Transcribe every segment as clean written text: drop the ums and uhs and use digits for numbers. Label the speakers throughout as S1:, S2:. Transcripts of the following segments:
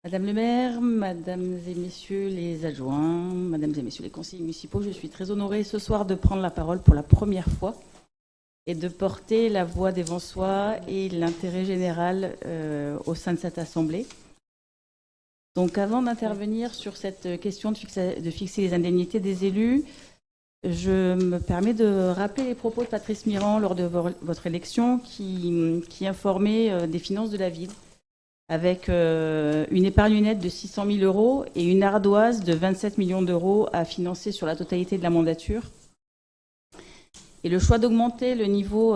S1: Madame le maire, mesdames et messieurs les adjoints, mesdames et messieurs les conseillers municipaux, je suis très honorée ce soir de prendre la parole pour la première fois et de porter la voix des Vensois et l'intérêt général au sein de cette assemblée. Donc avant d'intervenir sur cette question de fixer les indemnités des élus, je me permets de rappeler les propos de Patrice Mirand lors de votre élection qui informait des finances de la ville, avec une épargne nette de 600 000 euros et une ardoise de 27 millions d'euros à financer sur la totalité de la mandature. Et le choix d'augmenter le niveau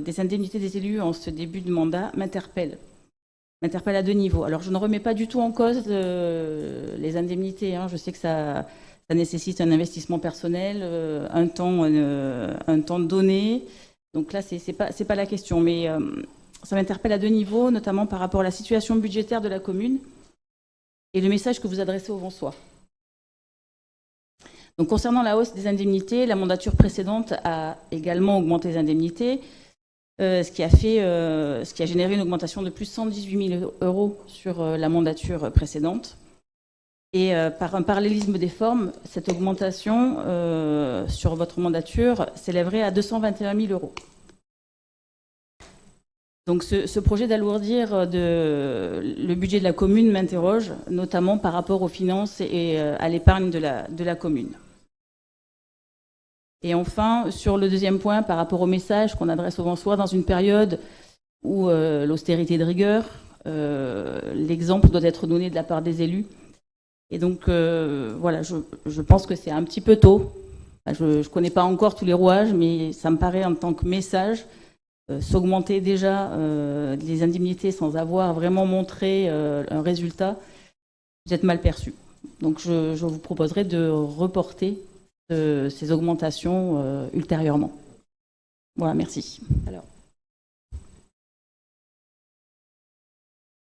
S1: des indemnités des élus en ce début de mandat m'interpelle à deux niveaux. Alors je ne remets pas du tout en cause les indemnités, hein. Je sais que ça nécessite un investissement personnel, un temps donné. Donc là, c'est pas la question, mais ça m'interpelle à deux niveaux, notamment par rapport à la situation budgétaire de la commune et le message que vous adressez aux Vensois. Donc, concernant la hausse des indemnités, la mandature précédente a également augmenté les indemnités, ce qui a généré une augmentation de plus de 118 000 euros sur la mandature précédente. Et par un parallélisme des formes, cette augmentation sur votre mandature s'élèverait à 221 000 euros. Donc ce projet d'alourdir le budget de la commune m'interroge, notamment par rapport aux finances et à l'épargne de la commune. Et enfin, sur le deuxième point, par rapport au message qu'on adresse aux Vensois dans une période où l'austérité de rigueur, l'exemple doit être donné de la part des élus. Et donc, voilà, je pense que c'est un petit peu tôt. Je ne connais pas encore tous les rouages, mais ça me paraît en tant que message, s'augmenter déjà les indemnités sans avoir vraiment montré un résultat, vous êtes mal perçu. Donc je vous proposerai de reporter ces augmentations ultérieurement. Voilà, merci.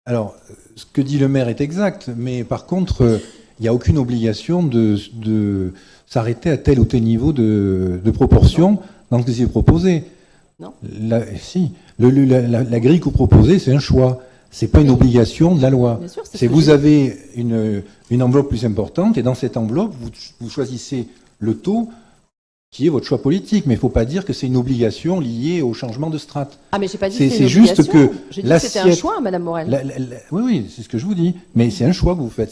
S2: Alors, ce que dit le maire est exact, mais par contre, il n'y a aucune obligation de s'arrêter à tel ou tel niveau de proportion dans ce qui est proposé.
S3: Non.
S2: Si, la grille que vous proposez, c'est un choix. C'est pas une obligation de la loi.
S3: Bien sûr,
S2: c'est vous avez une enveloppe plus importante et dans cette enveloppe, vous choisissez le taux qui est votre choix politique. Mais il ne faut pas dire que c'est une obligation liée au changement de strate.
S3: Ah, mais j'ai pas dit que c'était une
S2: juste
S3: obligation.
S2: que
S3: J'ai dit que c'était un choix, Madame Morel.
S2: Oui, c'est ce que je vous dis. Mais c'est un choix que vous faites.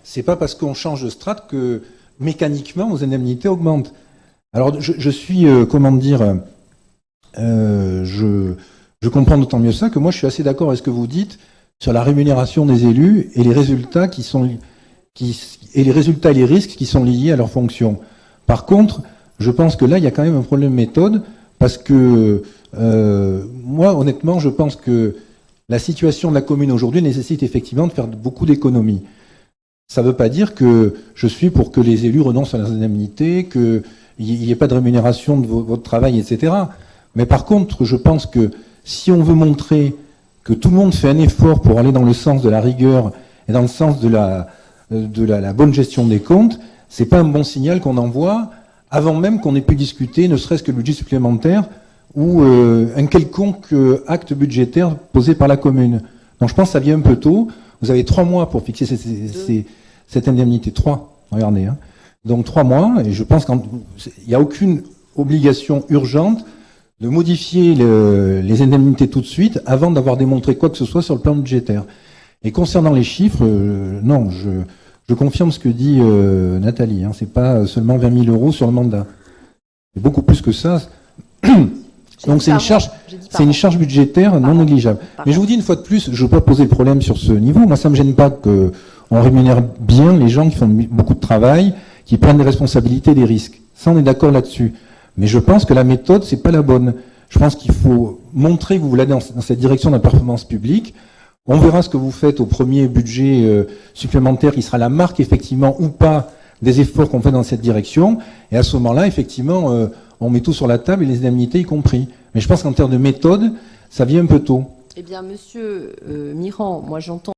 S2: C'est pas parce qu'on change de strate que mécaniquement vos indemnités augmentent. Alors, je suis, comment dire... je comprends d'autant mieux ça que moi je suis assez d'accord avec ce que vous dites sur la rémunération des élus et les résultats et les risques qui sont liés à leur fonction. Par contre, je pense que là il y a quand même un problème de méthode parce que moi honnêtement je pense que la situation de la commune aujourd'hui nécessite effectivement de faire beaucoup d'économies. Ça ne veut pas dire que je suis pour que les élus renoncent à leurs indemnités, qu'il n'y ait pas de rémunération de votre travail, etc. Mais par contre, je pense que si on veut montrer que tout le monde fait un effort pour aller dans le sens de la rigueur et dans le sens de la bonne gestion des comptes, c'est pas un bon signal qu'on envoie avant même qu'on ait pu discuter, ne serait-ce que le budget supplémentaire ou un quelconque acte budgétaire posé par la commune. Donc je pense que ça vient un peu tôt. Vous avez 3 mois pour fixer cette indemnité. 3, regardez. Hein. Donc 3 mois, et je pense qu'il n'y a aucune obligation urgente de modifier les indemnités tout de suite avant d'avoir démontré quoi que ce soit sur le plan budgétaire. Et concernant les chiffres, non, je confirme ce que dit Nathalie. Hein, c'est pas seulement 20 000 euros sur le mandat. C'est beaucoup plus que ça. Donc c'est une charge budgétaire non négligeable. Mais je vous dis une fois de plus, je ne veux pas poser le problème sur ce niveau. Moi, ça me gêne pas qu'on rémunère bien les gens qui font beaucoup de travail, qui prennent des responsabilités, des risques. Ça, on est d'accord là-dessus. Mais je pense que la méthode, c'est pas la bonne. Je pense qu'il faut montrer que vous voulez aller dans cette direction de la performance publique. On verra ce que vous faites au premier budget supplémentaire qui sera la marque, effectivement, ou pas, des efforts qu'on fait dans cette direction. Et à ce moment-là, effectivement, on met tout sur la table et les indemnités y compris. Mais je pense qu'en termes de méthode, ça vient un peu tôt.
S3: Eh bien, monsieur Mirand, moi j'entends